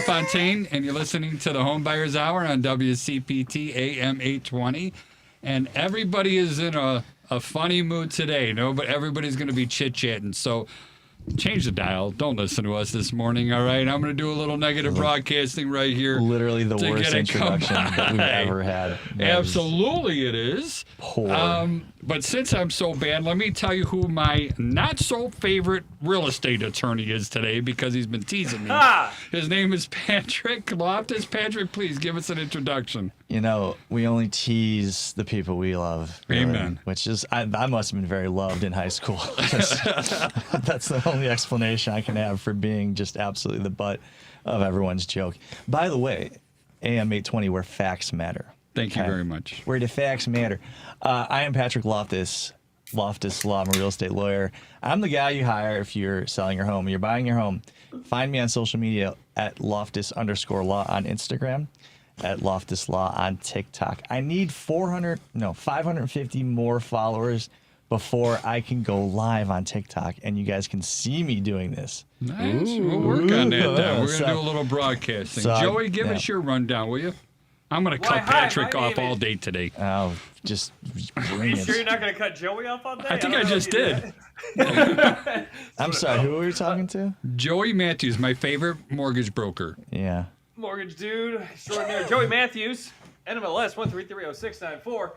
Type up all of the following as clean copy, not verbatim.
Bellefontaine, and you're listening to the HomeBuyer's Hour on WCPT AM 820. And everybody is in a funny mood today. No, but everybody's going to be chit-chatting. So change the dial. Don't listen to us this morning, all right? I'm going to do a little negative broadcasting right here. Literally the worst introduction that we've ever had. Absolutely it is. Poor. But since I'm so bad, let me tell you who my not-so-favorite real estate attorney is today, because he's been teasing me. His name is Patrick Loftus. Patrick, please give us an introduction. You know, we only tease the people we love. Really, Amen. Which is, I must have been very loved in high school. That's the only explanation I can have for being just absolutely the butt of everyone's joke. By the way, AM 820, where facts matter. Thank you very much. Where the facts matter. I am Patrick Loftus, Loftus Law. I'm a real estate lawyer. I'm the guy you hire if you're selling your home, you're buying your home. Find me on social media at Loftus_law on Instagram, at Loftus Law on TikTok. I need 550 more followers before I can go live on TikTok and you guys can see me doing this. Nice. We'll work on that then. We're going to do a little broadcasting. Joey, give us your rundown, will you? I'm going to cut Patrick off all day today. Oh, just bring it. Sure you're not going to cut Joey off all day? I think I just did. I'm sorry, who were you talking to? Joey Matthews, my favorite mortgage broker. Yeah. Mortgage dude, extraordinary. Joey Matthews, NMLS 1330694.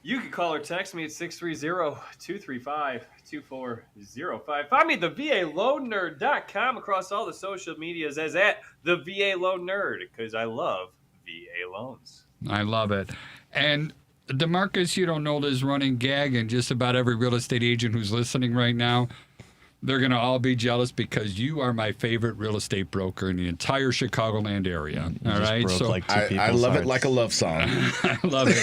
You can call or text me at 630-235-2405. Find me at theVALoanNerd.com across all the social medias as at the VA Loan Nerd, because I love VA loans. I love it. And DeMarcus, you don't know this running gag, and just about every real estate agent who's listening right now, they're going to all be jealous because you are my favorite real estate broker in the entire Chicagoland area. All right? So like I love it like a love song. I love it.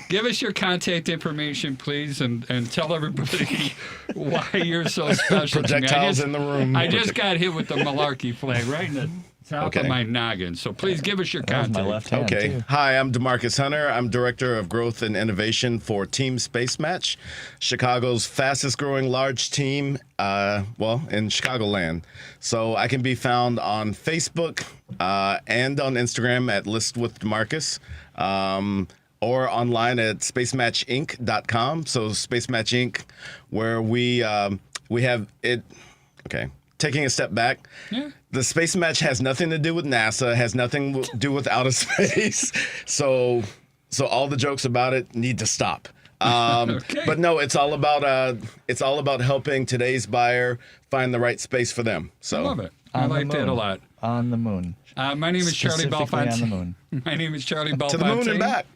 Give us your contact information, please, and tell everybody why you're so special. Projectiles in the room. I just got hit with the malarkey flag right in the top of my noggin. So please give us your contact. My left hand, Okay. too. Hi, I'm DeMarcus Hunter. I'm Director of Growth and Innovation for Team Space Match, Chicago's fastest growing large team, in Chicagoland. So I can be found on Facebook and on Instagram at List with DeMarcus. Or online at spacematchinc.com. So Space Match Inc., where we have it. Okay, taking a step back. Yeah. The Space Match has nothing to do with NASA, has nothing to do with outer space. So all the jokes about it need to stop. Okay. But no, it's all about helping today's buyer find the right space for them. So I love it. I like that a lot. On the moon. My name is Charlie Specifically on the Bellefontaine. moon. My name is Charlie Bellefontaine. to the moon and back.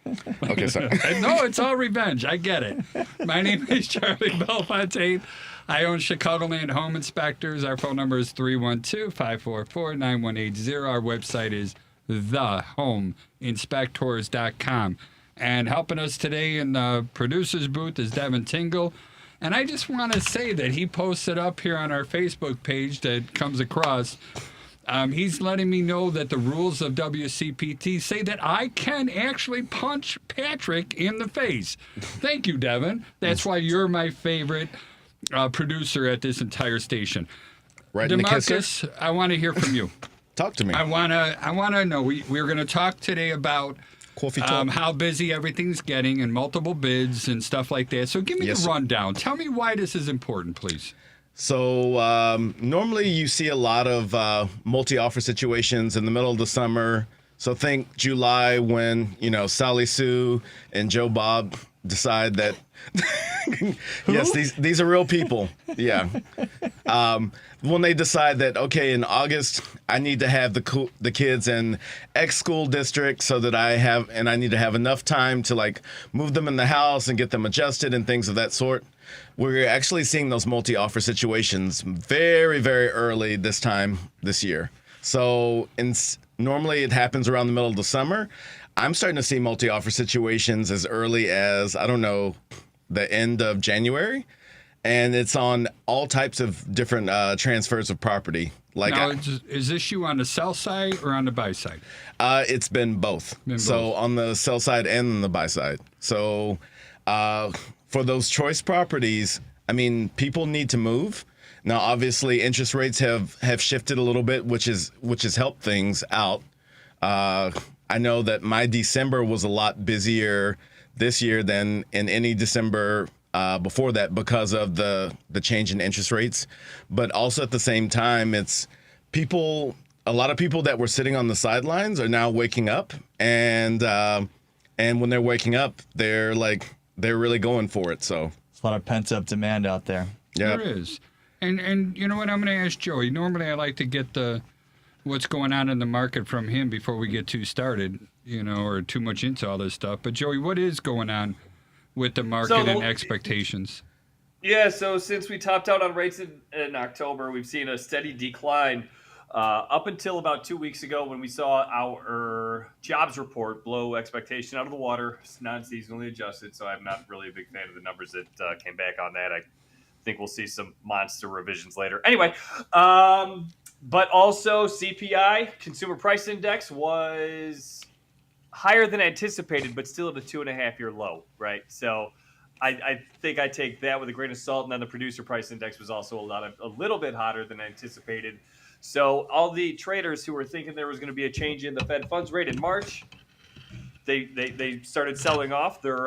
Okay, sorry. No, it's all revenge. I get it. My name is Charlie Bellefontaine. I own Chicagoland Home Inspectors. Our phone number is 312-544-9180. Our website is thehomeinspectors.com. And helping us today in the producer's booth is Devin Tingle. And I just want to say that he posted up here on our Facebook page that comes across. He's letting me know that the rules of WCPT say that I can actually punch Patrick in the face. Thank you, Devin. That's why you're my favorite producer at this entire station. Right in the kisser. DeMarcus, I want to hear from you. Talk to me. I want to know. We're going to talk today about Coffee talk. how busy everything's getting and multiple bids and stuff like that. So give me the rundown. Tell me why this is important, please. So normally you see a lot of multi-offer situations in the middle of the summer. So think July when, Sally Sue and Joe Bob decide that, yes, these are real people. Yeah. When they decide that, okay, in August, I need to have the kids in X school district so that I need to have enough time to move them in the house and get them adjusted and things of that sort. We're actually seeing those multi-offer situations very, very early this year. So normally it happens around the middle of the summer. I'm starting to see multi-offer situations as early as, the end of January. And it's on all types of different transfers of property. Now, is this you on the sell side or on the buy side? It's been both. So on the sell side and on the buy side. So for those choice properties, people need to move. Now, obviously, interest rates have shifted a little bit, which has helped things out. I know that my December was a lot busier this year than in any December before that because of the change in interest rates. But also at the same time, it's a lot of people that were sitting on the sidelines are now waking up, and when they're waking up, they're really going for it. So There's a lot of pent up demand out there. yeah, There is. And you know what? I'm going to ask Joey. Normally, I like to get what's going on in the market from him before we get too started, or too much into all this stuff. But Joey, what is going on with the market and expectations? Yeah, so since we topped out on rates in October, we've seen a steady decline up until about 2 weeks ago when we saw our jobs report blow expectation out of the water. It's non-seasonally adjusted, so I'm not really a big fan of the numbers that came back on that. I think we'll see some monster revisions later. Anyway, but also CPI, Consumer Price Index, was higher than anticipated, but still at a 2.5-year low, right? So I think I take that with a grain of salt. And then the Producer Price Index was also a little bit hotter than anticipated. So all the traders who were thinking there was going to be a change in the Fed funds rate in March, they started selling off their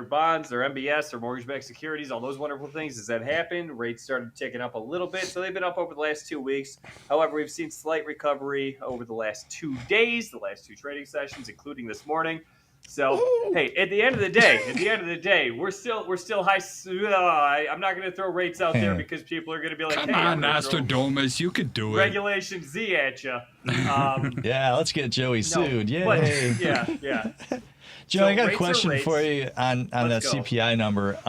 bonds, their MBS, their mortgage-backed securities, all those wonderful things. As that happened, rates started ticking up a little bit. So they've been up over the last 2 weeks. However, we've seen slight recovery over the last 2 days, the last 2 trading sessions, including this morning. So, hey, at the end of the day, we're still high. I'm not going to throw rates out there because people are going to be like, Come hey, on, Nostradamus, you could do it. Regulation Z at you. Yeah, let's get Joey sued. Yay. But, yeah. Joe, So I got a rates are question rates. for you on that Let's go. CPI number.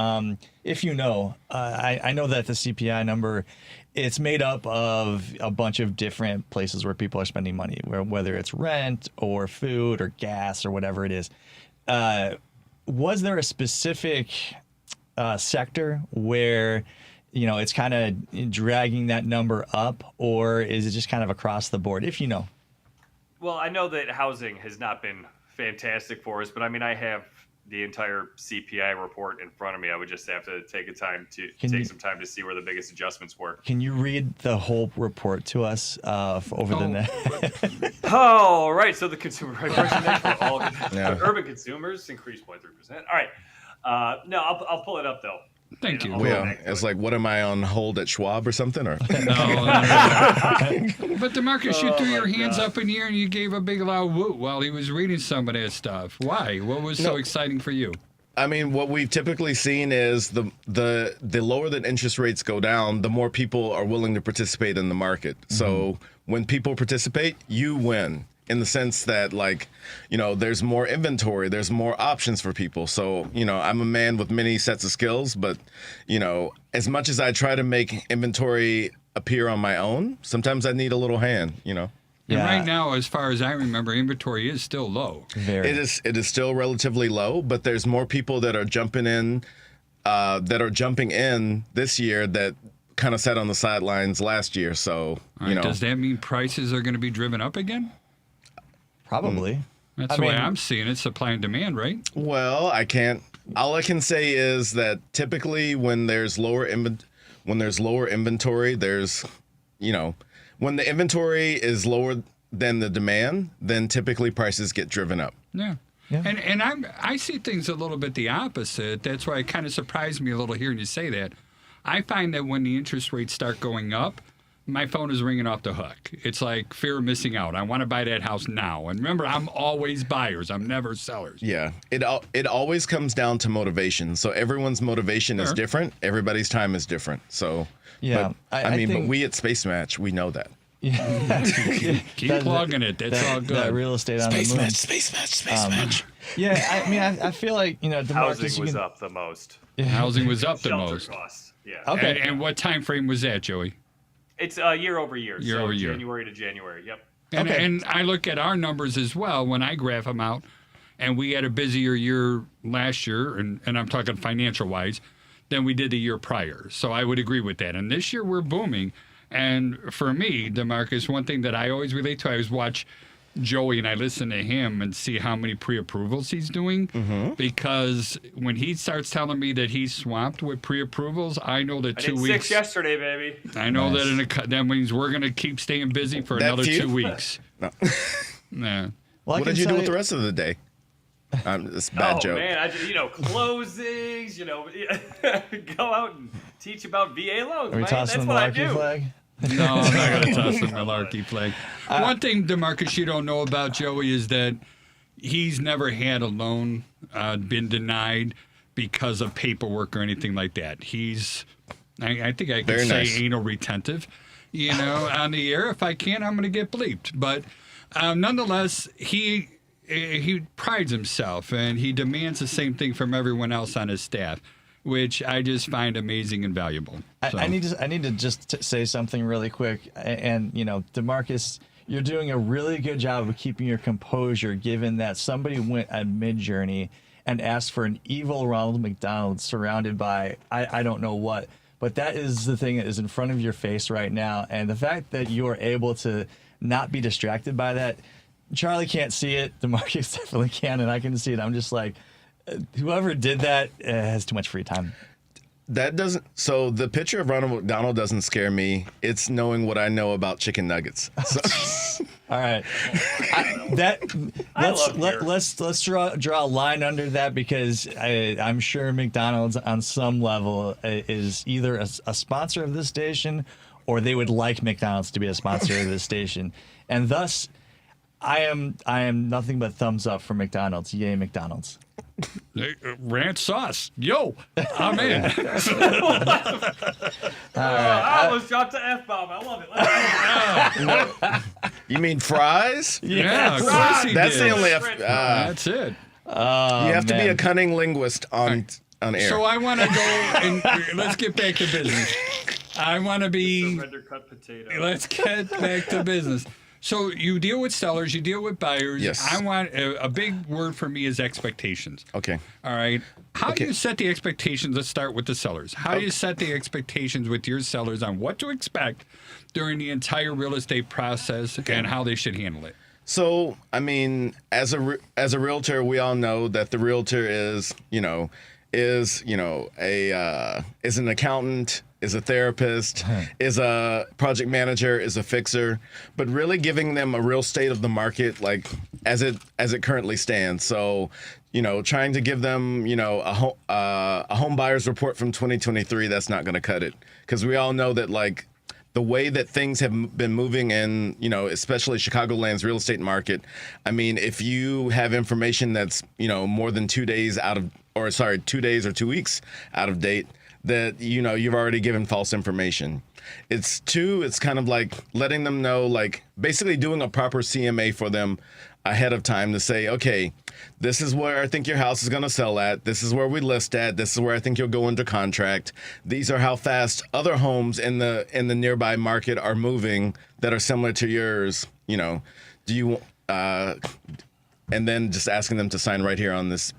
If you know, I know that the CPI number, it's made up of a bunch of different places where people are spending money, whether it's rent or food or gas or whatever it is. Was there a specific sector where, it's kind of dragging that number up, or is it just kind of across the board, if you know? Well, I know that housing has not been fantastic for us, but I mean, I have the entire CPI report in front of me. I would just have to take some time to see where the biggest adjustments were. Can you read the whole report to us over the net? Oh, right. So the consumer price index for all urban consumers increased 0.3%. All right. No, I'll pull it up though. Thank you. I'll go yeah. back to It's it. like, what am I on hold at Schwab or something? Or No. But DeMarcus, you threw your hands up in the air and you gave a big loud whoop while he was reading some of that stuff. Why? What was so exciting for you? I mean, what we've typically seen is the lower that interest rates go down, the more people are willing to participate in the market. So when people participate, you win. In the sense that, there's more inventory, there's more options for people. So, I'm a man with many sets of skills, but, as much as I try to make inventory appear on my own, sometimes I need a little hand, And right now, as far as I remember, inventory is still low. Very. It is still relatively low, but there's more people that are jumping in this year that kind of sat on the sidelines last year. So, All right, does that mean prices are going to be driven up again? Probably. That's the way I'm seeing it, supply and demand, right? Well, all I can say is that typically when there's lower inventory, there's, when the inventory is lower than the demand, then typically prices get driven up. Yeah. And I see things a little bit the opposite. That's why it kind of surprised me a little hearing you say that. I find that when the interest rates start going up, my phone is ringing off the hook. It's like fear of missing out. I want to buy that house now. And remember, I'm always buyers. I'm never sellers. Yeah. It always comes down to motivation. So everyone's motivation is different. Everybody's time is different. So, Yeah. but, I mean, but we at Space Match, we know that. Keep plugging it. That's all good. That real estate on the moon. Space Match. Yeah, I mean, I feel like, DeMarcus, Housing was up the most. Housing was up the Shelter most. costs. Yeah. Okay. And what time frame was that, Joey? It's year over year. Year over year. January to January. Yep. And I look at our numbers as well when I graph them out, and we had a busier year last year, and I'm talking financial-wise, than we did the year prior. So I would agree with that. And this year we're booming. And for me, DeMarcus, one thing that I always relate to, I always watch Joey and I listen to him and see how many pre-approvals he's doing. Because when he starts telling me that he's swamped with pre-approvals, I know that I 2 did weeks. 6 yesterday, baby. I know that means we're going to keep staying busy for That another few? 2 weeks. No. Yeah. Well, I What can did you do tell with the rest of the day? It's a bad joke. Man, I just, closings, go out and teach about VA loans, Are we man. tossing That's the what I malarkey do. flag? No, I'm not going to toss the malarkey flag. One thing, DeMarcus, you don't know about Joey is that he's never had a loan been denied because of paperwork or anything like that. I think I could Very say nice. anal retentive, on the air. If I can, I'm going to get bleeped. But nonetheless, he prides himself and he demands the same thing from everyone else on his staff, which I just find amazing and valuable. So. I need to just say something really quick. And, DeMarcus, you're doing a really good job of keeping your composure, given that somebody went at Midjourney and asked for an evil Ronald McDonald surrounded by I don't know what. But that is the thing that is in front of your face right now. And the fact that you are able to not be distracted by that, Charlie can't see it. DeMarcus definitely can, and I can see it. I'm just like, whoever did that has too much free time. That doesn't. So the picture of Ronald McDonald doesn't scare me. It's knowing what I know about chicken nuggets. So, All right, let's draw a line under that, because I'm sure McDonald's on some level is either a sponsor of this station, or they would like McDonald's to be a sponsor of this station, and thus I am nothing but thumbs up for McDonald's. Yay, McDonald's. Ranch sauce. Yo, I'm in. I almost dropped the F-bomb. I love it. you mean fries? Yeah, of course he That's did. the only. That's it. You have to be a cunning linguist on air. So I want to go and let's get back to business. I want to be. Surrender cut potato. Let's get back to business. So you deal with sellers, you deal with buyers. Yes. I want a big word for me is expectations. Okay. All right. How do Okay. you set the expectations? Let's start with the sellers. How do you set the expectations with your sellers on what to expect during the entire real estate process and how they should handle it? So, I mean, as a realtor, we all know that the realtor is an accountant, is a therapist, is a project manager, is a fixer, but really giving them a real state of the market, like as it currently stands. So, trying to give them, a home buyer's report from 2023, that's not going to cut it, because we all know that like the way that things have been moving in, especially Chicagoland's real estate market. I mean, if you have information that's, more than 2 days 2 days or 2 weeks out of date, that, you've already given false information. It's kind of like letting them know, like basically doing a proper CMA for them ahead of time to say, okay, this is where I think your house is going to sell at. This is where we list at. This is where I think you'll go under contract. These are how fast other homes in the nearby market are moving that are similar to yours. Do you, and then just asking them to sign right here on this,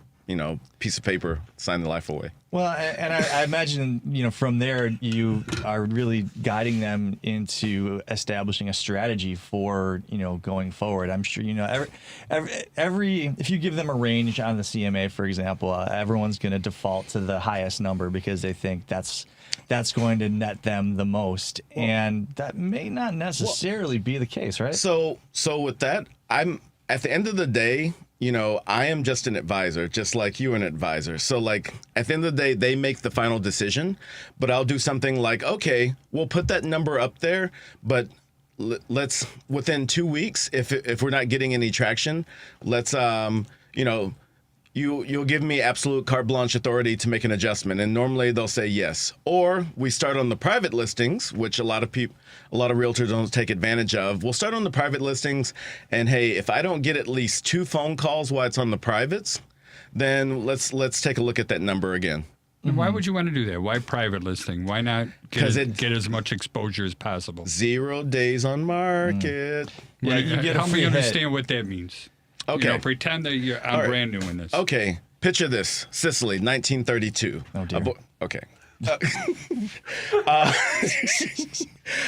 piece of paper, sign the life away. Well, and I imagine, from there you are really guiding them into establishing a strategy for, going forward. I'm sure, every if you give them a range on the CMA, for example, everyone's going to default to the highest number because they think that's going to net them the most, and that may not necessarily be the case, right? So with that, I'm at the end of the day, I am just an advisor, just like you're an advisor. So like at the end of the day, they make the final decision, but I'll do something like, okay, we'll put that number up there, but let's within 2 weeks, if we're not getting any traction, let's you'll give me absolute carte blanche authority to make an adjustment. And normally they'll say yes. Or we start on the private listings, which a lot of realtors don't take advantage of. We'll start on the private listings, and hey, if I don't get at least 2 phone calls while it's on the privates, then let's take a look at that number again. And why would you want to do that? Why private listing? Why not get as much exposure as possible? 0 days on market. Yeah, you get a help free me hit. understand what that means. Okay. Pretend that I'm right. brand new in this. Okay, picture this. Sicily, 1932. Oh, dear. Okay. All right.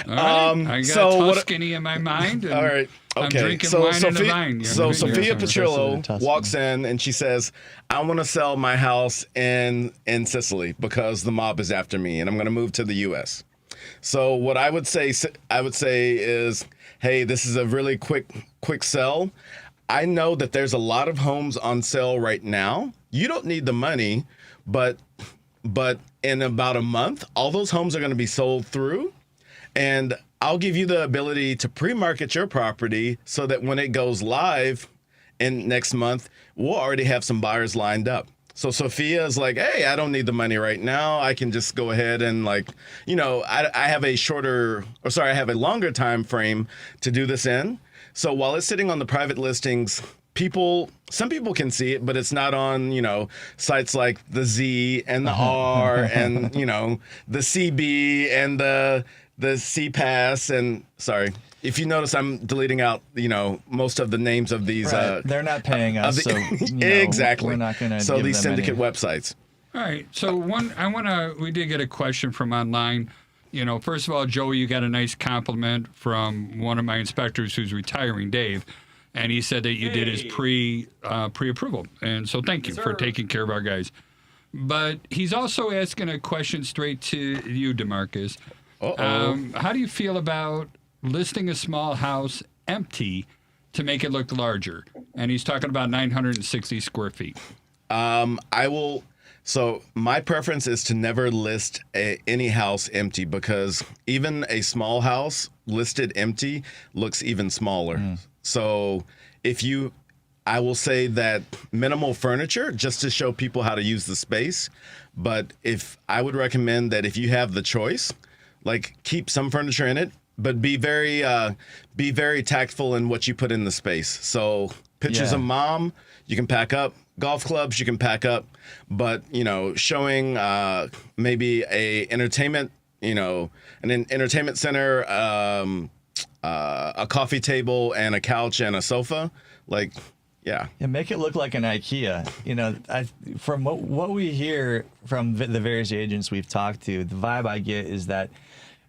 I got so what- Tuscany in my mind. And All right. I'm Okay, drinking so wine in the Sophia, vine. Yeah, so I'm Sophia drinking- Tuscany. Petrillo walks in and she says, "I want to sell my house in Sicily because the mob is after me, and I'm going to move to the U.S." So what I would say is, hey, this is a really quick sell. I know that there's a lot of homes on sale right now. You don't need the money, but in about a month, all those homes are going to be sold through, and I'll give you the ability to pre-market your property so that when it goes live in next month, we'll already have some buyers lined up. So Sophia is like, hey, I don't need the money right now. I can just go ahead and I have I have a longer time frame to do this in. So while it's sitting on the private listings, some people can see it, but it's not on, sites like the Z and the R and, the CB and the CPass. And sorry, if you notice, I'm deleting out, most of the names of these. Right. They're not paying us, so exactly. We're not going to. So give these them syndicate any. websites. All right. So we did get a question from online. First of all, Joe, you got a nice compliment from one of my inspectors who's retiring, Dave, and he said that you did his pre-approval, and so thank you for taking care of our guys. But he's also asking a question straight to you, DeMarcus. How do you feel about listing a small house empty to make it look larger? And he's talking about 960 square feet. So my preference is to never list any house empty, because even a small house listed empty looks even smaller. So I will say that minimal furniture just to show people how to use the space. But I would recommend that if you have the choice, keep some furniture in it, but be very tactful in what you put in the space. So pictures of mom, you can pack up. Golf clubs, you can pack up, but showing maybe a entertainment, an entertainment center, a coffee table and a couch and a sofa, yeah, make it look like an IKEA. From what we hear from the various agents we've talked to, the vibe I get is that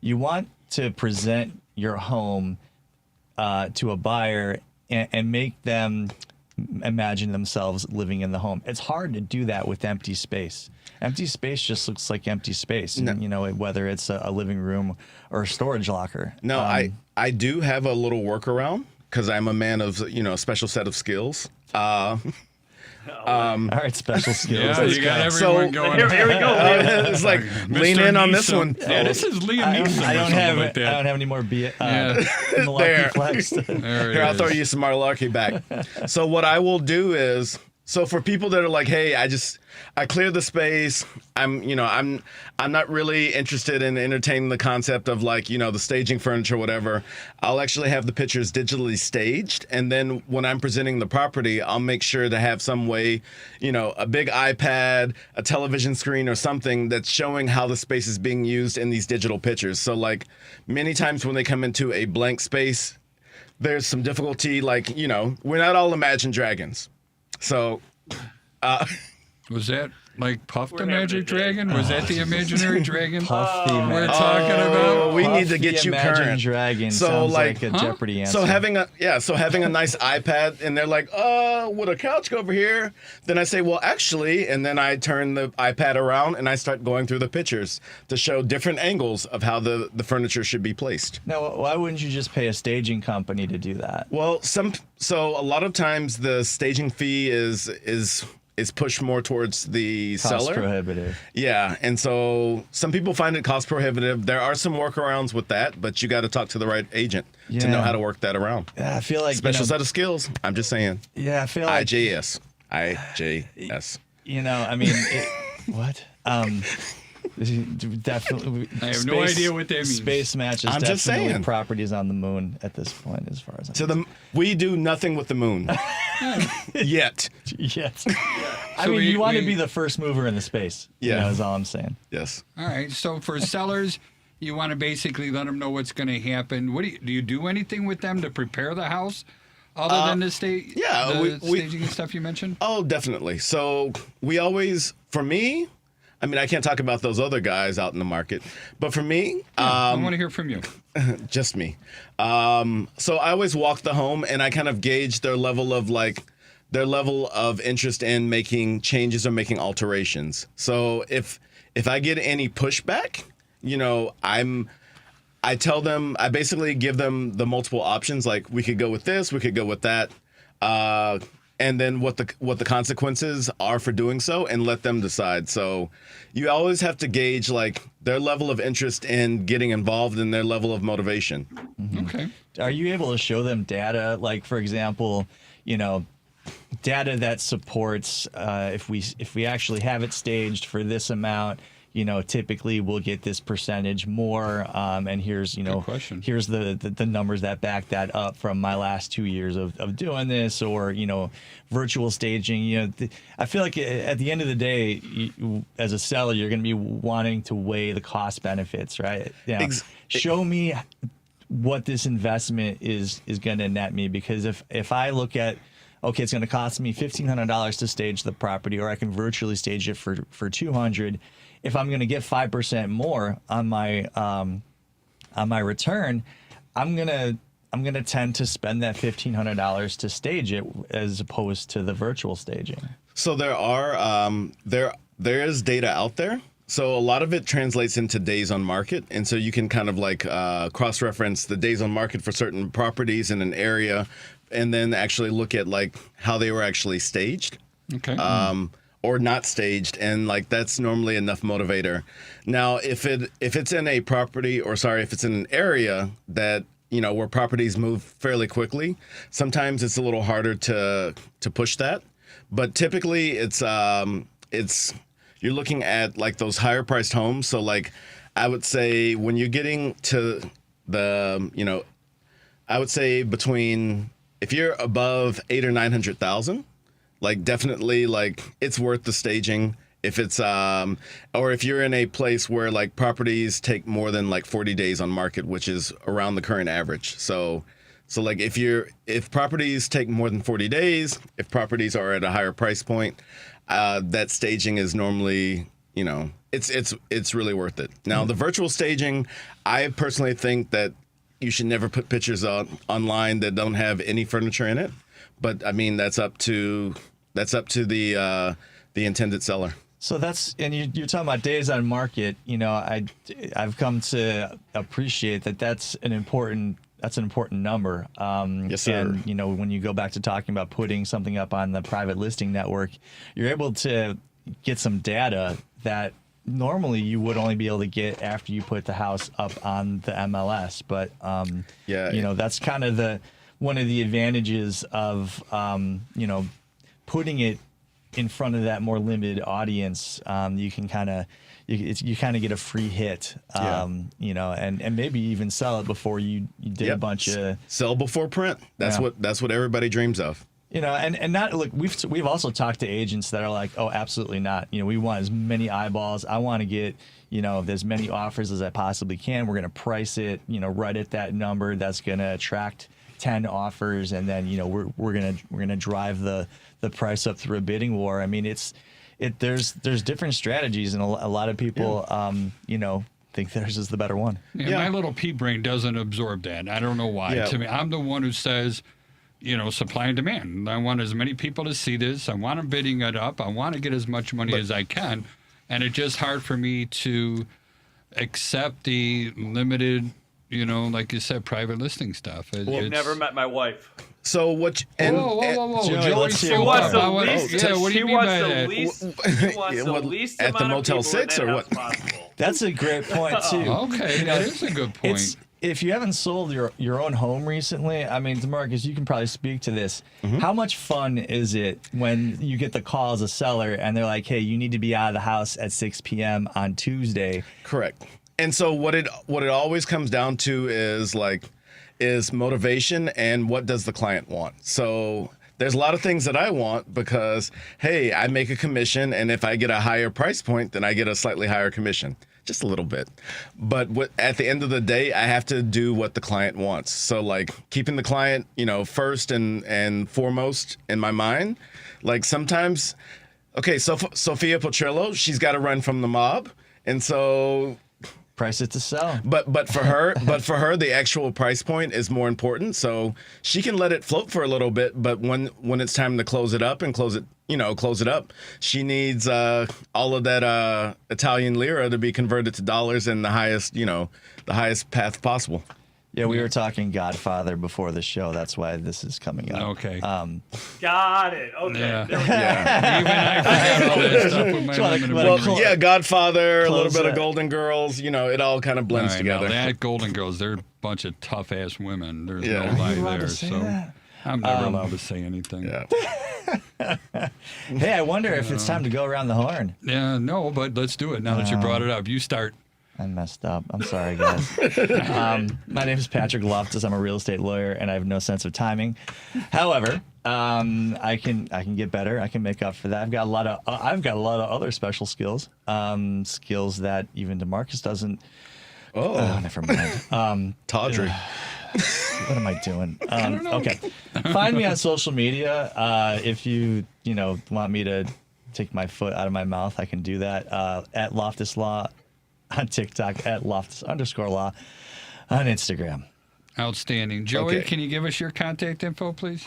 you want to present your home to a buyer and make them imagine themselves living in the home. It's hard to do that with empty space. Empty space just looks like empty space, whether it's a living room or a storage locker. No, I do have a little workaround because I'm a man of a special set of skills. All right, special skills. Yeah, you got everyone going. Here we go. It's like lean in on this one. Yeah, this is Liam Neeson. I don't like that. I don't have any more There. Malarkey flex. There it Here, I'll is. throw you some malarkey back. So what I will do is, for people that are like, hey, I cleared the space. I'm not really interested in entertaining the concept of the staging furniture, whatever. I'll actually have the pictures digitally staged. And then when I'm presenting the property, I'll make sure to have some way, a big iPad, a television screen or something that's showing how the space is being used in these digital pictures. So many times when they come into a blank space, there's some difficulty. We're not all Imagine Dragons. So, Was that Puff the Magic Dragon? Was that the imaginary dragon Puff the we're talking about? we Puff need to the get you Imagine current. Dragon So, sounds like a Jeopardy answer. So having a nice iPad, and they're like, would a couch go over here? Then I say, well, actually, and then I turn the iPad around and I start going through the pictures to show different angles of how the furniture should be placed. Now, why wouldn't you just pay a staging company to do that? Well, so a lot of times the staging fee is pushed more towards the Cost seller. prohibitive. Yeah, and so some people find it cost prohibitive. There are some workarounds with that, but you got to talk to the right agent to know how to work that around. Yeah, I feel like Special set of skills. I'm just saying. Yeah, I feel like IJS. what? Definitely. I have no idea what that means. Space matches. I'm just definitely saying. properties on the moon at this point, as far as I'm We do nothing with the moon yet. Yes. I So mean, we- you want to we- be the first mover in the space. Yeah. Is all I'm saying. Yes. All right. So for sellers, you want to basically let them know what's going to happen. What do you do anything with them to prepare the house, other than the yeah, the we- staging and stuff you mentioned? Oh, definitely. So we always, for me, I mean, I can't talk about those other guys out in the market, but for me, I want to hear from you. just me. So I always walk the home and I kind of gauge their level of interest in making changes or making alterations. So if I get any pushback, you know, I tell them, I basically give them the multiple options. Like, we could go with this, we could go with that. And then what the consequences are for doing so, and let them decide. So you always have to gauge like their level of interest in getting involved and their level of motivation. Mm-hmm. Okay. Are you able to show them data, like, for example, you know, data that supports if we actually have it staged for this amount, you know, typically we'll get this percentage more, and here's, you know, here's the numbers that back that up from my last 2 years of doing this, or, you know, virtual staging. You know, I feel like at the end of the day, as a seller, you're going to be wanting to weigh the cost benefits, right? You know, show me what this investment is going to net me, because if I look at, okay, it's going to cost me $1,500 to stage the property, or I can virtually stage it for $200. If I'm going to get 5% more on my return, I'm gonna tend to spend that $1,500 to stage it as opposed to the virtual staging. So there is data out there. So a lot of it translates into days on market, and so you can kind of like cross-reference the days on market for certain properties in an area, and then actually look at like how they were actually staged. Okay. Or not staged, and like that's normally enough motivator. Now, if it's in a property, or sorry, if it's in an area that, you know, where properties move fairly quickly, sometimes it's a little harder to push that. But typically, it's you're looking at like those higher priced homes. So like, I would say when you're getting to the, you know, I would say between, if you're above 800,000 or 900,000. Like, definitely, like, it's worth the staging. If it's or if you're in a place where like properties take more than like 40 days on market, which is around the current average. So like if properties take more than 40 days, if properties are at a higher price point, that staging is normally, you know, it's really worth it. Now, the virtual staging, I personally think that you should never put pictures online that don't have any furniture in it. But I mean, that's up to the intended seller. So and you're talking about days on market. You know, I've come to appreciate that's an important number. Yes, sir. And you know, when you go back to talking about putting something up on the private listing network, you're able to get some data that normally you would only be able to get after you put the house up on the MLS. But you know, that's kind of one of the advantages of you know, putting it in front of that more limited audience. You can kind of get a free hit, you know, and maybe even sell it before you did a bunch of sell before print. That's what everybody dreams of. You know, and not look. We've also talked to agents that are like, oh, absolutely not. You know, we want as many eyeballs. I want to get, you know, as many offers as I possibly can. We're going to price it, you know, right at that number that's going to attract 10 offers, and then, you know, we're gonna drive the price up through a bidding war. I mean, there's different strategies, and a lot of people you know, think theirs is the better one. Yeah, my little pea brain doesn't absorb that. I don't know why. To me, I'm the one who says, you know, supply and demand. I want as many people to see this. I want them bidding it up. I want to get as much money as I can, and it's just hard for me to accept the limited, you know, like you said, private listing stuff. You've never met my wife. So what? Whoa! Joey, let's She hear wants the more. least. Yeah, what do you mean by that? She wants the least at the amount Motel of people 6 in that or house what? possible. That's a great point too. Okay, that is a good point. If you haven't sold your own home recently, I mean, DeMarcus, you can probably speak to this. How much fun is it when you get the call as a seller and they're like, hey, you need to be out of the house at 6 p.m. on Tuesday? Correct. And so what it always comes down to is motivation and what does the client want. So there's a lot of things that I want because, hey, I make a commission, and if I get a higher price point, then I get a slightly higher commission. Just a little bit. But at the end of the day, I have to do what the client wants. So like keeping the client, you know, first and foremost in my mind. Like sometimes Okay, so Sophia Petrillo, she's got to run from the mob, and so. Price it to sell. But for her, the actual price point is more important. So she can let it float for a little bit, but when it's time to close it up, she needs all of that Italian lira to be converted to dollars in the highest path possible. Yeah, we were talking Godfather before the show. That's why this is coming up. Okay. Got it. Okay. Yeah. There we go. Yeah. Even I forgot all that stuff with my Well, limited well, memory. Yeah, Godfather, a little Close bit of that. Golden Girls. It all kind of blends All right, now together. that Golden Girls, they're a bunch of tough ass women. There's Yeah. no Are lie you allowed there. to say So that? I'm never allowed to say anything. Yeah. Hey, I wonder if it's time to go around the horn. Yeah, no, but let's do it now that you brought it up. You start. I messed up. I'm sorry, guys. My name is Patrick Loftus. I'm a real estate lawyer, and I have no sense of timing. However, I can get better. I can make up for that. I've got a lot of other special skills, skills that even DeMarcus doesn't. Oh, never mind. Tawdry. What am I doing? Okay, find me on social media. If you want me to take my foot out of my mouth, I can do that. At Loftus Law on TikTok, at Loftus_law on Instagram. Outstanding. Joey, Okay. can you give us your contact info, please?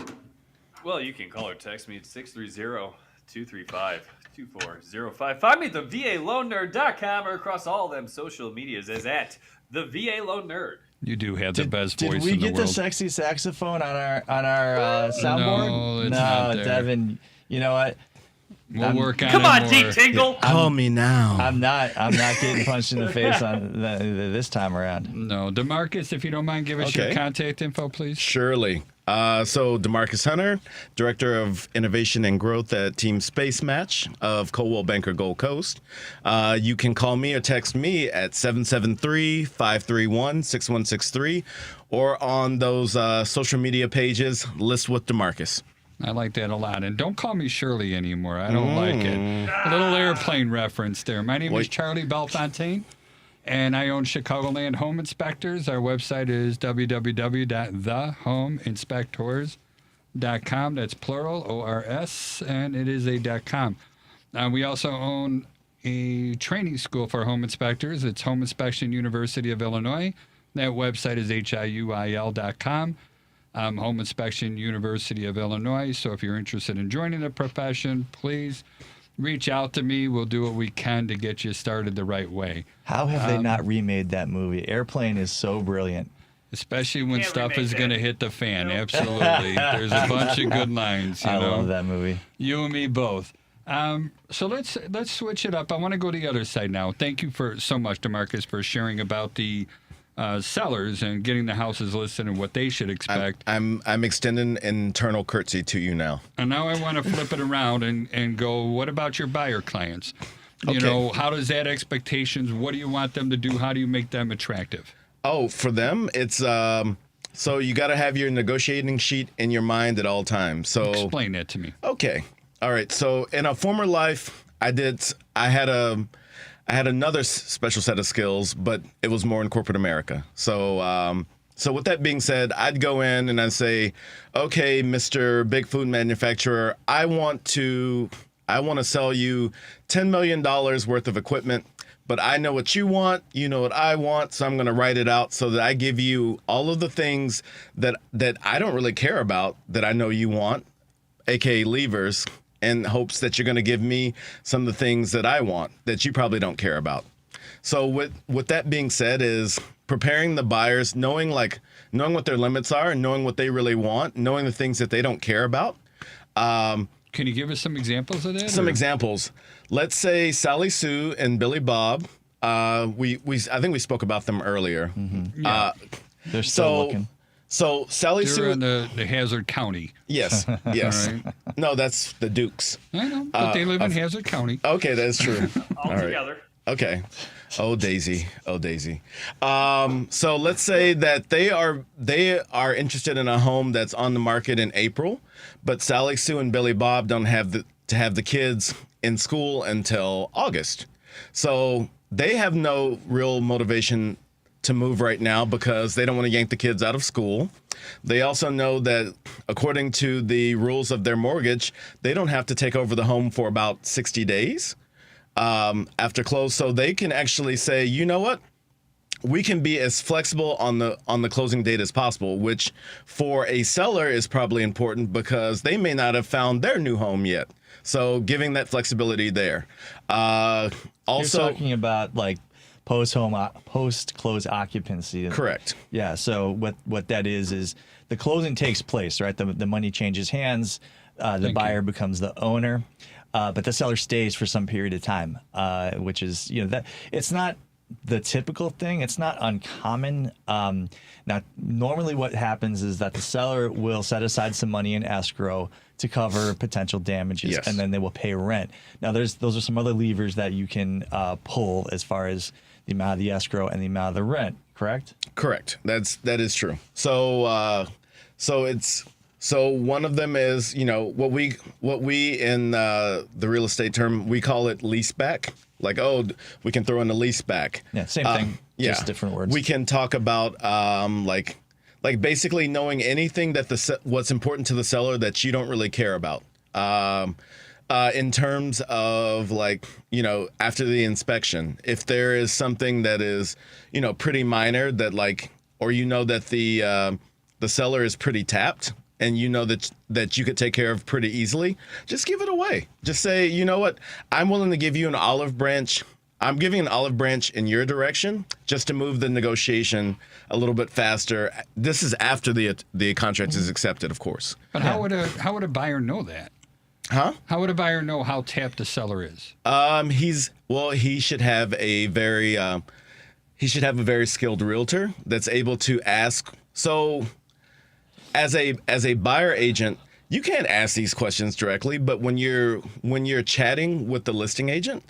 Well, you can call or text me at 630-235-2405. Find me at thevaloannerd.com or across all them social medias as at the VA Loan Nerd. You do have the best Did voice we in the get world. the sexy saxophone on our soundboard? No, it's not there. Devin. You know what? We'll work on Come it on, more. D Tingle. Call me now. I'm not getting punched in the face on this time around. No, DeMarcus, if you don't mind, give us your Okay. contact info, please. Surely. So DeMarcus Hunter, Director of Innovation and Growth at Team Space Match of Coldwell Banker Gold Coast. You can call me or text me at 773-531-6163 or on those social media pages, List with DeMarcus. I like that a lot. And don't call me Shirley anymore. I don't like it. A little airplane reference there. My name is Wait. Charlie Belfontaine, and I own Chicagoland Home Inspectors. Our website is www.thehomeinspectors.com. That's plural, O-R-S, and it is a .com. We also own a training school for home inspectors. It's Home Inspection University of Illinois. That website is hiuil.com. Home Inspection University of Illinois. So if you're interested in joining the profession, please reach out to me. We'll do what we can to get you started the right way, How have they not remade that movie? Airplane is so brilliant. especially when Can't stuff remake is that. going to hit the fan. Absolutely. There's a bunch of good lines. You I know? love that movie. You and me both. So let's switch it up. I want to go to the other side now. Thank you so much, DeMarcus, for sharing about the sellers and getting the houses listed and what they should expect. I'm extending internal curtsy to you now. And now I want to flip it around and go, what about your buyer clients? You Okay. know, how does that expectations? What do you want them to do? How do you make them attractive? Oh, for them, it's so you got to have your negotiating sheet in your mind at all times. So Explain that to me. okay, all right. So in a former life, I had another special set of skills, but it was more in corporate America. So so with that being said, I'd go in and I'd say, okay, Mr. Big Food Manufacturer, I want to sell you $10 million worth of equipment, but I know what you want, you know what I want, so I'm going to write it out so that I give you all of the things that I don't really care about that I know you want, aka levers, in hopes that you're going to give me some of the things that I want that you probably don't care about. So with that being said, is preparing the buyers, knowing what their limits are, knowing what they really want, knowing the things that they don't care about. Can you give us some examples of that? Some or- examples. Let's say Sally Sue and Billy Bob. I think we spoke about them earlier. Yeah. They're still looking. So Sally They're Sue. in the Hazard County. Yes. Yes. All right. No, that's the Dukes. I know, but they live in Hazard County. Okay, that's true. All right. together. Okay. Oh Daisy. Oh Daisy. So let's say that they are interested in a home that's on the market in April, but Sally Sue and Billy Bob don't have the kids in school until August. So they have no real motivation to move right now because they don't want to yank the kids out of school. They also know that according to the rules of their mortgage, they don't have to take over the home for about 60 days after close. So they can actually say, you know what? We can be as flexible on the closing date as possible, which for a seller is probably important because they may not have found their new home yet. So giving that flexibility there. Also, you're talking about like post-close occupancy. Correct. Yeah. So what that is the closing takes place, right? The money changes hands. The buyer becomes the owner, but the seller stays for some period of time, which is that it's not the typical thing. It's not uncommon. Now, normally what happens is that the seller will set aside some money in escrow to cover potential damages, Yes. and then they will pay rent. Now, those are some other levers that you can pull as far as the amount of the escrow and the amount of the rent. Correct? Correct. That is true. So so one of them is what we in the real estate term we call it lease back. Like, we can throw in a lease back. Yeah, same thing. Just different words. We can talk about like basically knowing anything that what's important to the seller that you don't really care about. In terms of after the inspection, if there is something that is pretty minor that or that the seller is pretty tapped and that you could take care of pretty easily, just give it away. Just say, you know what, I'm willing to give you an olive branch. I'm giving an olive branch in your direction just to move the negotiation a little bit faster. This is after the contract is accepted, of course. But how would a buyer know that? Huh? How would a buyer know how tapped the seller is? He should have a very skilled realtor that's able to ask. So as a buyer agent, you can't ask these questions directly, but when you're chatting with the listing agent,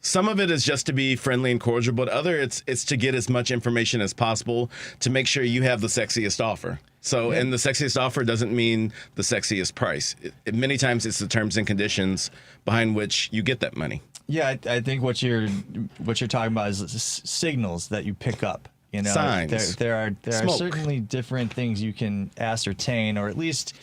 some of it is just to be friendly and cordial, but it's to get as much information as possible to make sure you have the sexiest offer. So, and the sexiest offer doesn't mean the sexiest price. Many times it's the terms and conditions behind which you get that money. Yeah, I think what you're talking about is signals that you pick up. Signs. There are certainly different things you can ascertain, or at least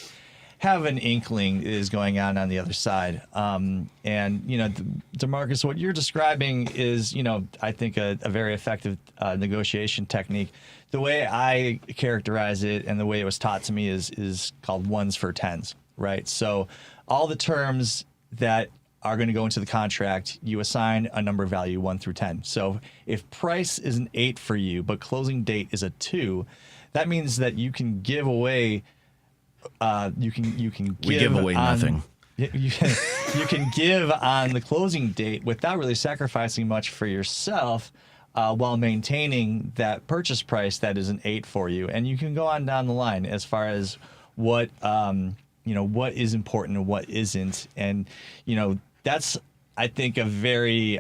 have an inkling is going on the other side. And DeMarcus, what you're describing is, I think a very effective negotiation technique. The way I characterize it and the way it was taught to me is called ones for tens, right? So all the terms that are going to go into the contract, you assign a number value 1 through 10. So if price is an 8 for you, but closing date is a 2, that means that you can give away. We give away nothing. You can give on the closing date without really sacrificing much for yourself, while maintaining that purchase price that is an 8 for you. And you can go on down the line as far as what what is important and what isn't. And that's, I think, a very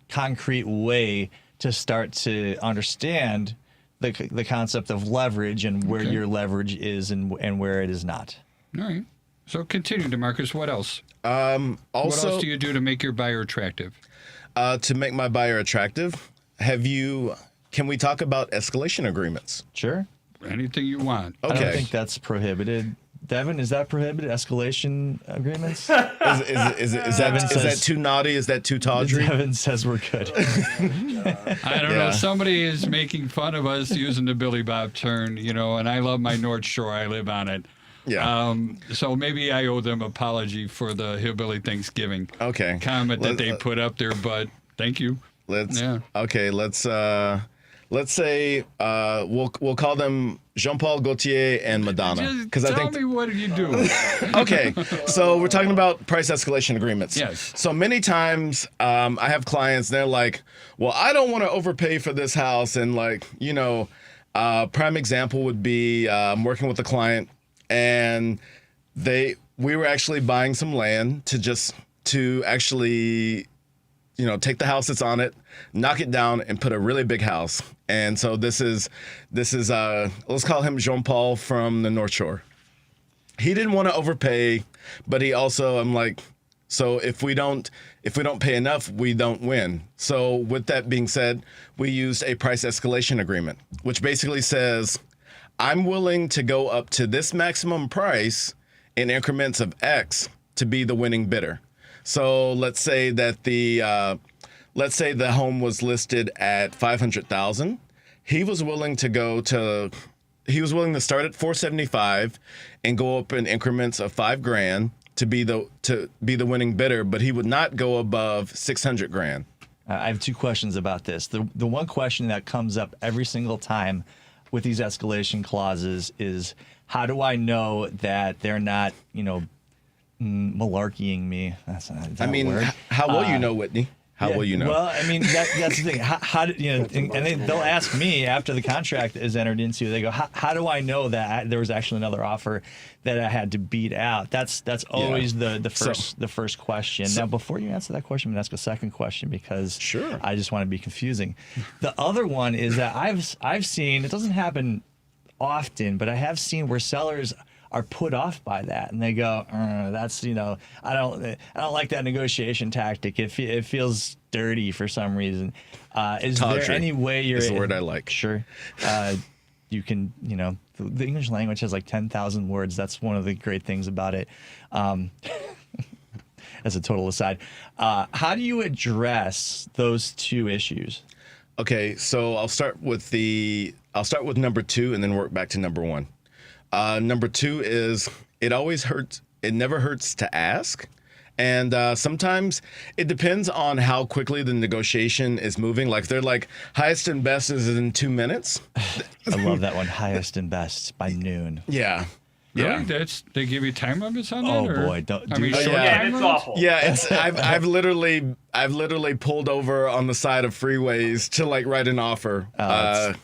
concrete way to start to understand the concept of leverage and where your leverage is and where it is not. All right. So continue, DeMarcus. What else? Also, what else do you do to make your buyer attractive? To make my buyer attractive, can we talk about escalation agreements? Sure. Anything you want. Okay. I don't think that's prohibited. Devin, is that prohibited? Escalation agreements? Is that too naughty? Is that too tawdry? Devin says we're good. I don't know. Somebody is making fun of us using the Billy Bob turn, and I love my North Shore. I live on it. Yeah. So maybe I owe them apology for the Hillbilly Thanksgiving comment that they put up there, but thank you. Let's say we'll call them Jean-Paul Gaultier and Madonna. Just tell me what you do. Okay, so we're talking about price escalation agreements. Yes. So many times I have clients, they're like, well, I don't want to overpay for this house. And prime example would be I'm working with a client and we were actually buying some land to actually take the house that's on it, knock it down, and put a really big house. And so this is let's call him Jean-Paul from the North Shore. He didn't want to overpay, but he also, I'm like, So if we don't pay enough, we don't win. So with that being said, we used a price escalation agreement, which basically says, I'm willing to go up to this maximum price in increments of X to be the winning bidder. So let's say that the home was listed at $500,000. He was willing to start at $475,000 and go up in increments of $5,000 to be the winning bidder, but he would not go above $600,000. I have two questions about this. The one question that comes up every single time with these escalation clauses is, how do I know that they're not, malarkeying me? That's not, is that a word? How will you know, Whitney? How will you know? Well, I mean, that's the thing. How do, and they'll ask me after the contract is entered into. They go, how do I know that there was actually another offer that I had to beat out? That's always the first question. Now, before you answer that question, I'm gonna ask a second question because Sure. I just want to be confusing. The other one is that I've seen, it doesn't happen often, but I have seen where sellers are put off by that, and they go, "That's I don't like that negotiation tactic. It feels dirty for some reason." Is there any way you're? Is the word I like. Sure. You can, the English language has like 10,000 words. That's one of the great things about it. As a total aside, how do you address those two issues? Okay, so I'll start with number 2 and then work back to number 1. Number 2 is it always hurts. It never hurts to ask. And sometimes it depends on how quickly the negotiation is moving. Like they're like highest and best is in 2 minutes. I love that one. Highest and best by noon. Yeah. Really? Yeah. They give you time limits on that? Oh or? boy, don't I do mean, that. short Yeah, time it's limits? awful. Yeah, I've literally pulled over on the side of freeways to like write an offer.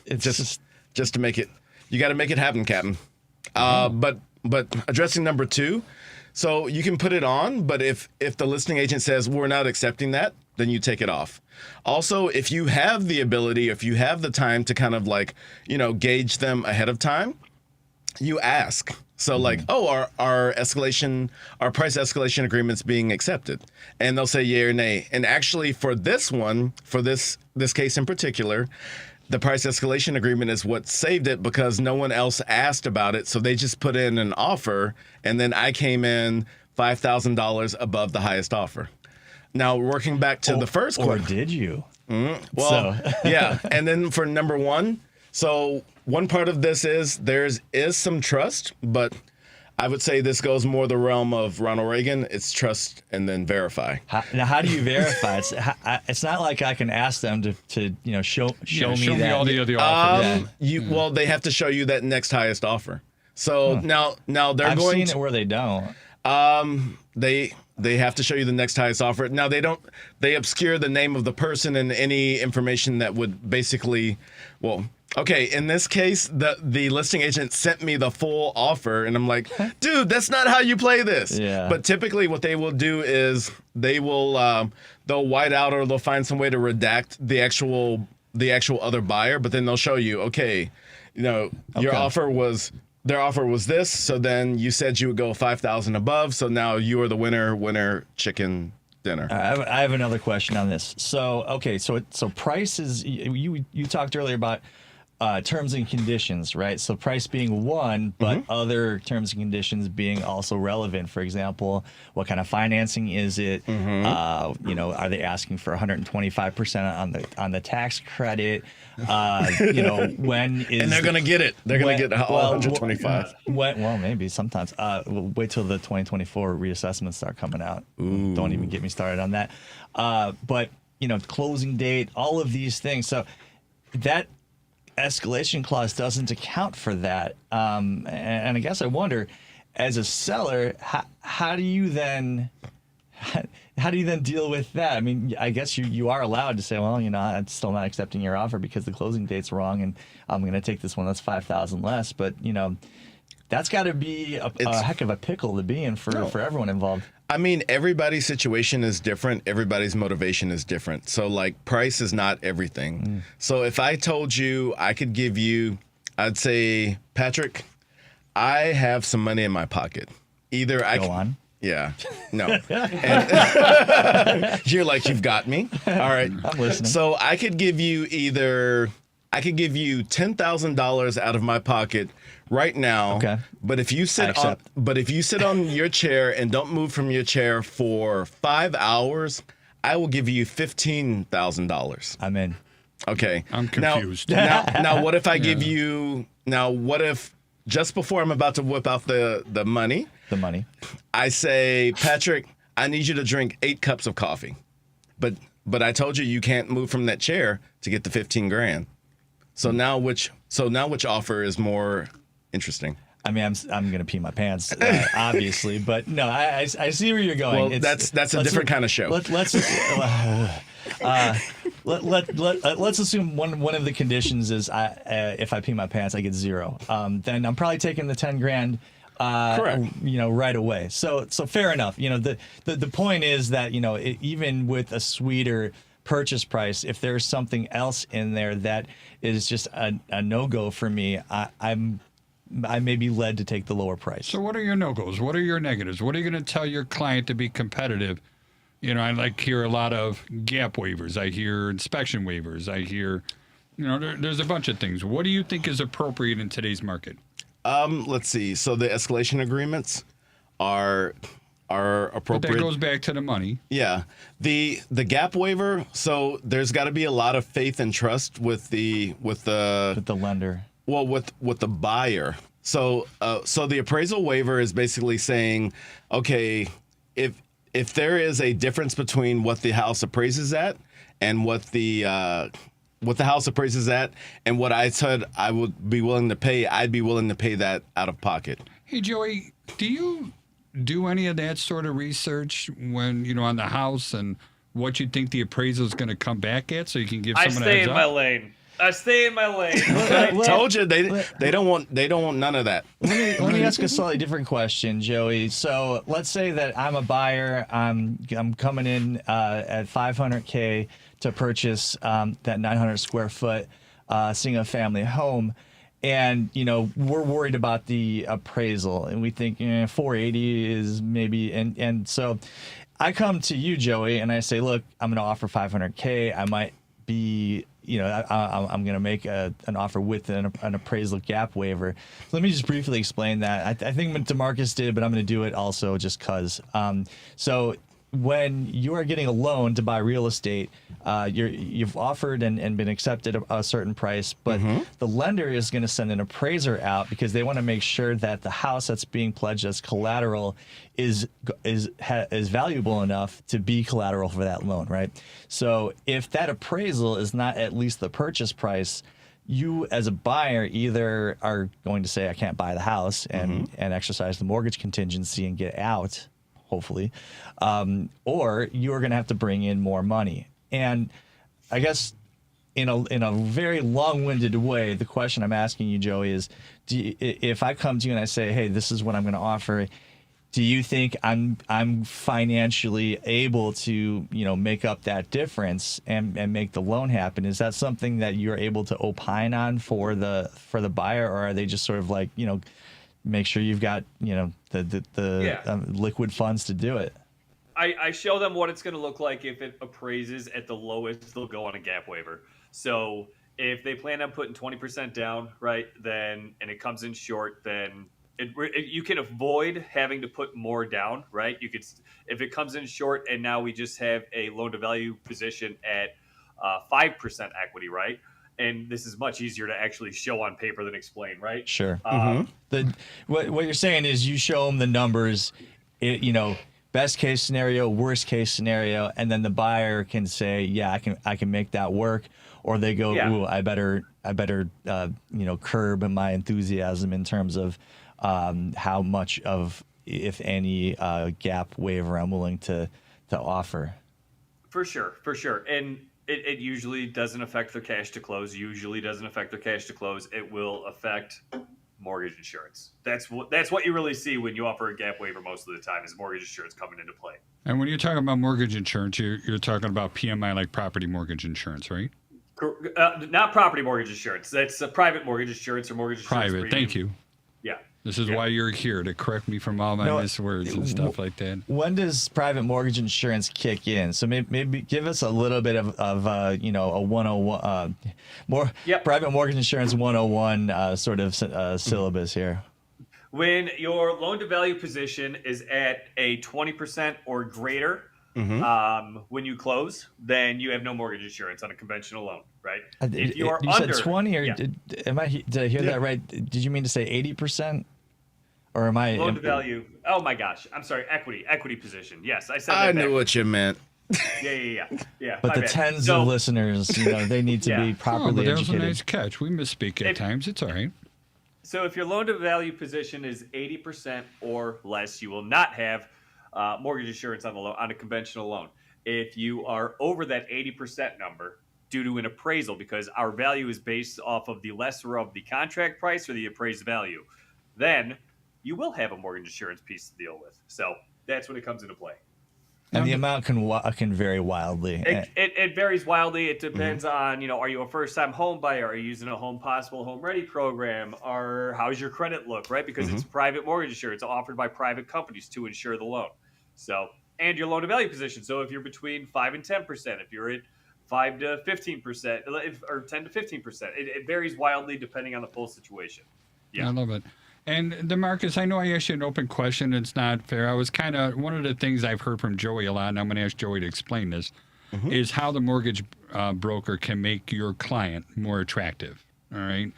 It's just to make it. You got to make it happen, Captain. But addressing number 2, so you can put it on, but if the listing agent says we're not accepting that, then you take it off. Also, if you have the ability, if you have the time to kind of like gauge them ahead of time, you ask. So like, our price escalation agreement's being accepted, and they'll say yay or nay. And actually, for this one, for this case in particular, the price escalation agreement is what saved it because no one else asked about it. So they just put in an offer, and then I came in $5,000 above the highest offer. Now, working back to the first Or question. did you? Well, yeah. And then for number 1, so one part of this is there is some trust, but I would say this goes more the realm of Ronald Reagan. It's trust and then verify. Now, how do you verify? It's not like I can ask them to show me all the offers. Well, they have to show you that next highest offer. So now they're I've going seen it where they don't. They have to show you the next highest offer. Now they obscure the name of the person and any information that would basically, okay, in this case, the listing agent sent me the full offer, and I'm like, dude, that's not how you play this. Yeah. But typically what they will do is they'll white out or they'll find some way to redact the actual other buyer, but then they'll show you, okay, your offer was. Their offer was this, so then you said you would go 5,000 above, so now you are the winner chicken dinner. I have another question on this. So prices. You talked earlier about terms and conditions, right? So price being one, but other terms and conditions being also relevant. For example, what kind of financing is it? Are they asking for 125% on the tax credit? When is and they're gonna get it. They're gonna get all 125. Well, maybe sometimes. We'll wait till the 2024 reassessments start coming out. Ooh. Don't even get me started on that. But closing date, all of these things. So that escalation clause doesn't account for that. And I guess I wonder, as a seller, how do you then deal with that? I mean, I guess you are allowed to say, well, I'm still not accepting your offer because the closing date's wrong, and I'm going to take this one that's 5,000 less. But that's got to be a heck of a pickle to be in for everyone involved. I mean, everybody's situation is different. Everybody's motivation is different. So, like, price is not everything. So if I told you I could give you, I'd say, Patrick, I have some money in my pocket. Either I Go on. Yeah. No. And you're like, you've got me. All right. I'm listening. So I could give you $10,000 out of my pocket right now. Okay. But if you sit on your chair and don't move from your chair for 5 hours, I will give you $15,000. I'm in. Okay. I'm confused. Now what if I give you? Now what if just before I'm about to whip out the money? The money. I say, Patrick, I need you to drink 8 cups of coffee, but I told you can't move from that chair to get the 15 grand. So now which offer is more interesting? I mean, I'm gonna pee my pants, obviously, but no, I see where you're going. Well, that's a different kind of show. Let's assume one of the conditions is if I pee my pants, I get 0. Then I'm probably taking the 10 grand. Correct. Right away. So fair enough. The point is that even with a sweeter purchase price, if there's something else in there that is just a no-go for me, I may be led to take the lower price. So what are your no-goes? What are your negatives? What are you going to tell your client to be competitive? I hear a lot of gap waivers. I hear inspection waivers. I hear, there's a bunch of things. What do you think is appropriate in today's market? Let's see. So the escalation agreements are appropriate. But that goes back to the money. Yeah. The gap waiver, so there's got to be a lot of faith and trust with the lender. Well, with the buyer. So the appraisal waiver is basically saying, okay, if there is a difference between what the house appraises at and what the house appraises at and what I said I would be willing to pay, I'd be willing to pay that out of pocket. Hey, Joey, do you do any of that sort of research when, on the house and what you think the appraisal is going to come back at so you can give someone a heads up? I stay in my lane. Told you they don't want none of that. Let me ask a slightly different question, Joey. So let's say that I'm a buyer. I'm coming in at $500K to purchase that 900 square foot single family home, and we're worried about the appraisal, and we think 480 is maybe, and so I come to you, Joey, and I say, look, I'm going to offer $500K. I might be I'm going to make an offer with an appraisal gap waiver. So let me just briefly explain that. I think DeMarcus did, but I'm going to do it also just because. So when you are getting a loan to buy real estate, you've offered and been accepted a certain price, but the lender is going to send an appraiser out because they want to make sure that the house that's being pledged as collateral is valuable enough to be collateral for that loan, right? So if that appraisal is not at least the purchase price, you as a buyer either are going to say, I can't buy the house and exercise the mortgage contingency and get out, hopefully, or you're going to have to bring in more money. And I guess in a very long-winded way, the question I'm asking you, Joey, is if I come to you and I say, hey, this is what I'm going to offer, do you think I'm financially able to make up that difference and make the loan happen? Is that something that you're able to opine on for the buyer, or are they just sort of like make sure you've got the liquid funds to do it? I show them what it's going to look like if it appraises at the lowest. They'll go on a gap waiver. So if they plan on putting 20% down, right, and it comes in short, then you can avoid having to put more down, right? You could, if it comes in short and now we just have a loan to value position at 5% equity, right? And this is much easier to actually show on paper than explain, right? Sure. What you're saying is you show them the numbers, best case scenario, worst case scenario, and then the buyer can say, yeah, I can make that work, or they go, ooh, I better curb my enthusiasm in terms of how much of, if any, gap waiver I'm willing to offer. For sure. And it usually doesn't affect their cash to close. It will affect mortgage insurance. That's what you really see when you offer a gap waiver most of the time, is mortgage insurance coming into play. And when you're talking about mortgage insurance, you're talking about PMI, like property mortgage insurance, right? Not property mortgage insurance. That's a private mortgage insurance or mortgage insurance. Private, thank you. Yeah. This is why you're here, to correct me from all my miswords and stuff like that. When does private mortgage insurance kick in? So maybe give us a little bit of a 101, private mortgage insurance 101 sort of syllabus here. When your loan to value position is at a 20% or greater when you close, then you have no mortgage insurance on a conventional loan, right? If you are under, said 20, or did I hear that right? Did you mean to say 80%? Or am I loan to value? Oh my gosh, I'm sorry. Equity position. Yes, I said that. I knew what you meant. Yeah. But the tens of listeners, they need to be properly that was educated. a nice catch. We misspeak at times. It's all right. So if your loan to value position is 80% or less, you will not have mortgage insurance on a conventional loan. If you are over that 80% number due to an appraisal, because our value is based off of the lesser of the contract price or the appraised value, then you will have a mortgage insurance piece to deal with. So that's when it comes into play. And the amount can vary wildly. It varies wildly. It depends on, are you a first-time home buyer? Are you using a Home Possible Home Ready program? Or how's your credit look, right? Because it's private mortgage insurance offered by private companies to insure the loan. So, and your loan to value position. So if you're between 5 and 10%, if you're at 5 to 15%, or 10 to 15%, it varies wildly depending on the full situation. Yeah, I love it. And DeMarcus, I know I asked you an open question. It's not fair. I was one of the things I've heard from Joey a lot, and I'm going to ask Joey to explain this, is how the mortgage broker can make your client more attractive. All right.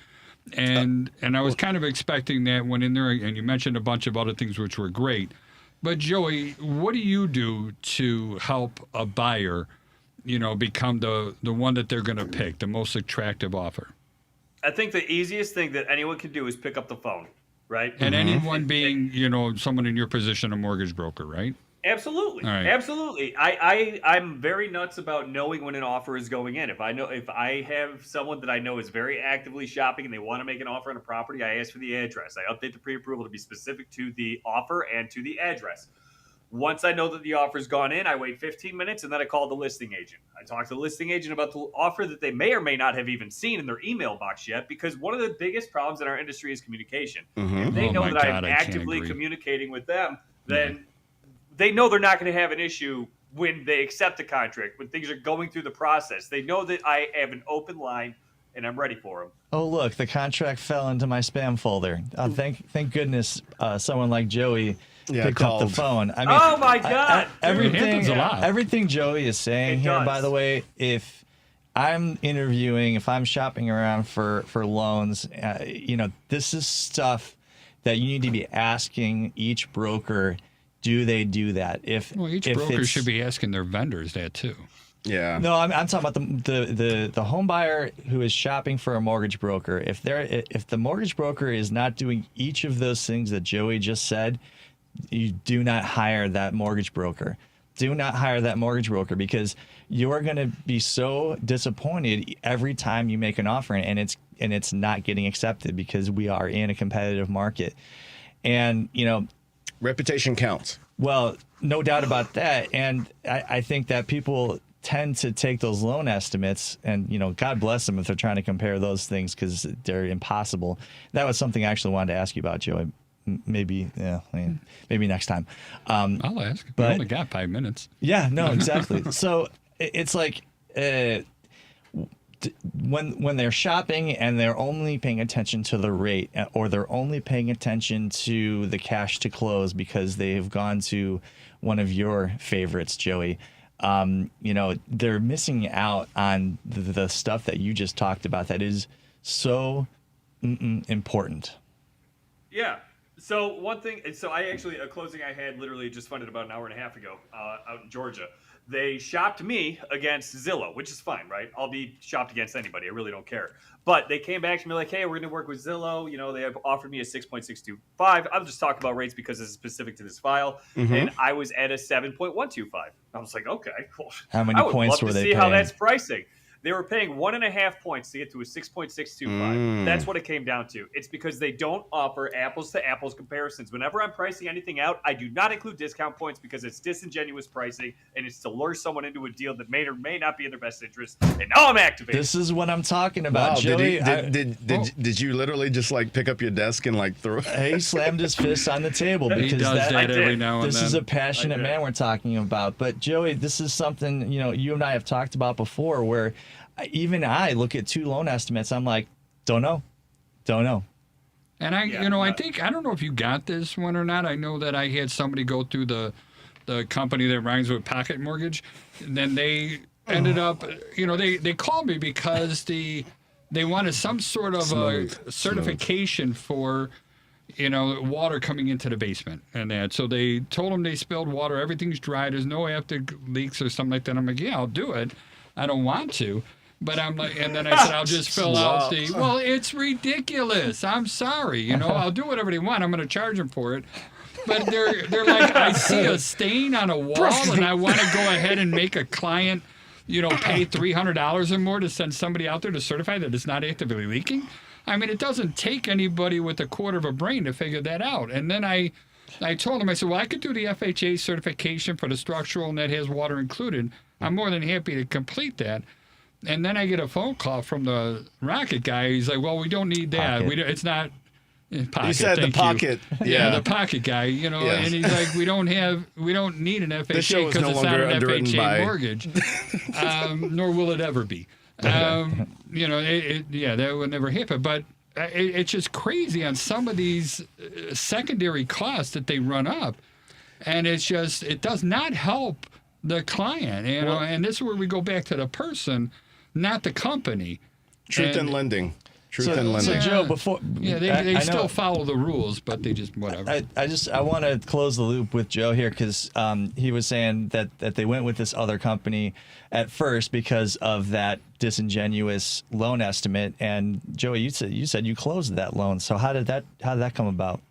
And I was kind of expecting that when in there, and you mentioned a bunch of other things which were great. But Joey, what do you do to help a buyer, become the one that they're going to pick, the most attractive offer? I think the easiest thing that anyone can do is pick up the phone. Right. And anyone being, someone in your position, a mortgage broker, right? Absolutely. Right. Absolutely. I'm very nuts about knowing when an offer is going in. If I have someone that I know is very actively shopping and they want to make an offer on a property, I ask for the address. I update the pre-approval to be specific to the offer and to the address. Once I know that the offer's gone in, I wait 15 minutes and then I call the listing agent. I talk to the listing agent about the offer that they may or may not have even seen in their email box yet, because one of the biggest problems in our industry is communication. If they know that I'm actively communicating with them, then they know they're not going to have an issue when they accept the contract, when things are going through the process. They know that I have an open line and I'm ready for them. Oh, look, the contract fell into my spam folder. Thank goodness someone like Joey picked up the phone. I mean, oh my God! Everything Joey is saying here, by the way, if I'm interviewing, if I'm shopping around for loans, this is stuff that you need to be asking each broker. Do they do that? If broker should be asking their vendors that too. Yeah. No, I'm talking about the home buyer who is shopping for a mortgage broker. If the mortgage broker is not doing each of those things that Joey just said, you do not hire that mortgage broker. Do not hire that mortgage broker, because you're going to be so disappointed every time you make an offer and it's not getting accepted, because we are in a competitive market. And, reputation counts. Well, no doubt about that. And I think that people tend to take those loan estimates, and God bless them if they're trying to compare those things, because they're impossible. That was something I actually wanted to ask you about, Joey. Maybe next time. I'll ask. We only got 5 minutes. Yeah, no, exactly. So it's like when they're shopping and they're only paying attention to the rate, or they're only paying attention to the cash to close because they've gone to one of your favorites, Joey. They're missing out on the stuff that you just talked about that is so important. Yeah. So one thing, a closing I had literally just funded about an hour and a half ago out in Georgia. They shopped me against Zillow, which is fine, right? I'll be shopped against anybody. I really don't care. But they came back to me like, hey, we're going to work with Zillow. They have offered me a 6.625. I'll just talk about rates because it's specific to this file. And I was at a 7.125. I was like, okay, cool. How many points were they paying? I would love to see how that's pricing. They were paying 1.5 points to get to a 6.625. That's what it came down to. It's because they don't offer apples to apples comparisons. Whenever I'm pricing anything out, I do not include discount points because it's disingenuous pricing and it's to lure someone into a deal that may or may not be in their best interest. And now I'm activated. This is what I'm talking about, Wow, Joey. did you literally just like pick up your desk and like throw? He slammed his fist on the table He because does that every now and this then. is a passionate man we're talking about. But Joey, this is something you and I have talked about before, where even I look at 2 loan estimates. I'm like, don't know. And I think, I don't know if you got this one or not. I know that I had somebody go through the company that rhymes with Pocket Mortgage. And then they ended up, they called me because they wanted some sort of a certification for, water coming into the basement and that. So they told them they spilled water. Everything's dry. There's no after leaks or something like that. I'm like, yeah, I'll do it. I don't want to. But I'm like, and then I said, I'll just fill out well, it's ridiculous. I'm sorry. I'll do whatever they want. I'm going to charge them for it. But they're like, I see a stain on a wall and I want to go ahead and make a client, pay $300 or more to send somebody out there to certify that it's not actively leaking. I mean, it doesn't take anybody with a quarter of a brain to figure that out. And then I told him, I said, well, I could do the FHA certification for the structural and that has water included. I'm more than happy to complete that. And then I get a phone call from the Rocket guy. He's like, well, we don't need that. It's not Pocket. You said the Pocket. Yeah, the Pocket guy, and he's like, we don't need an FHA because it's not an FHA mortgage, nor will it ever be. That would never happen. But it's just crazy on some of these secondary costs that they run up. And it does not help the client, and this is where we go back to the person, not the company. Truth in lending. So Joe, before they still follow the rules, but they just whatever. I want to close the loop with Joe here because he was saying that they went with this other company at first because of that disingenuous loan estimate. And Joey, you said you closed that loan. So how did that come about?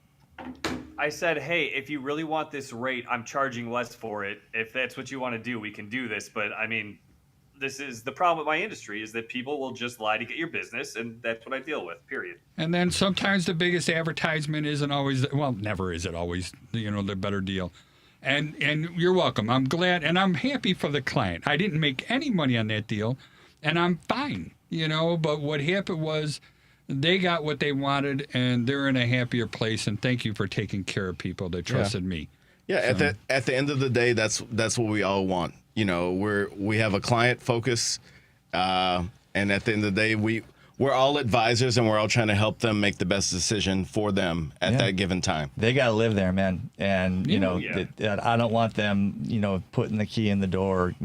I said, hey, if you really want this rate, I'm charging less for it. If that's what you want to do, we can do this. But I mean, this is the problem with my industry is that people will just lie to get your business, and that's what I deal with, period. And then sometimes the biggest advertisement isn't always, never is it always, the better deal. And you're welcome. I'm glad, and I'm happy for the client. I didn't make any money on that deal, and I'm fine, But what happened was they got what they wanted, and they're in a happier place, and thank you for taking care of people that trusted me. Yeah, so. At the end of the day, that's what we all want. We have a client focus, and at the end of the day, we're all advisors, and we're all trying to help them make the best decision for them at that given time. They got to live there, man. And I don't want them, putting the key in the door,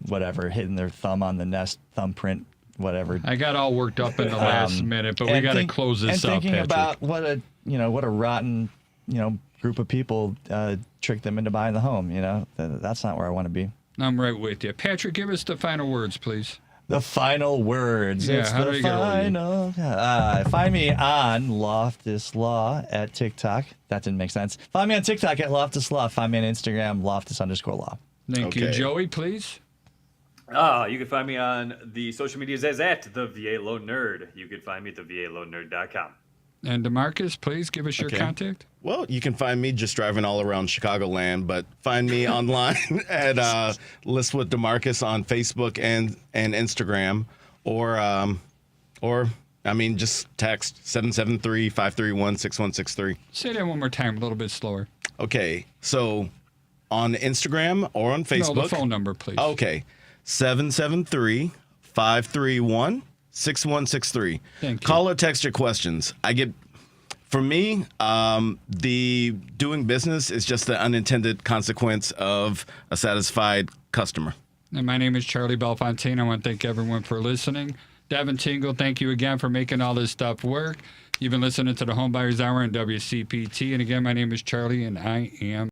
whatever, hitting their thumb on the nest, thumbprint, whatever. I got all worked up in the last minute, but we got to close this up, thinking Patrick. about what a rotten, group of people tricked them into buying the home. That's not where I want to be. I'm right with you. Patrick, give us the final words, please. The final words. Yeah, it's how the do I get final. Find me on Loftus Law at TikTok. That didn't make sense. Find me on TikTok at Loftus Law. Find me on Instagram, Loftus_Law. Thank you. Joey, please. You can find me on the social medias as at the VA Loan Nerd. You can find me at thevaloannerd.com. And DeMarcus, please give us your contact. Well, you can find me just driving all around Chicagoland, but find me online at List with DeMarcus on Facebook and Instagram, or just text 773-531-6163. Say that one more time, a little bit slower. Okay, so on Instagram or on Facebook. No, the phone number, please. Okay, 773-531-6163. Thank you. Call or text your questions. For me, the doing business is just the unintended consequence of a satisfied customer. And my name is Charlie Belfontaine. I want to thank everyone for listening. Devin Tingle, thank you again for making all this stuff work. You've been listening to the Homebuyer's Hour on WCPT. And again, my name is Charlie, and I am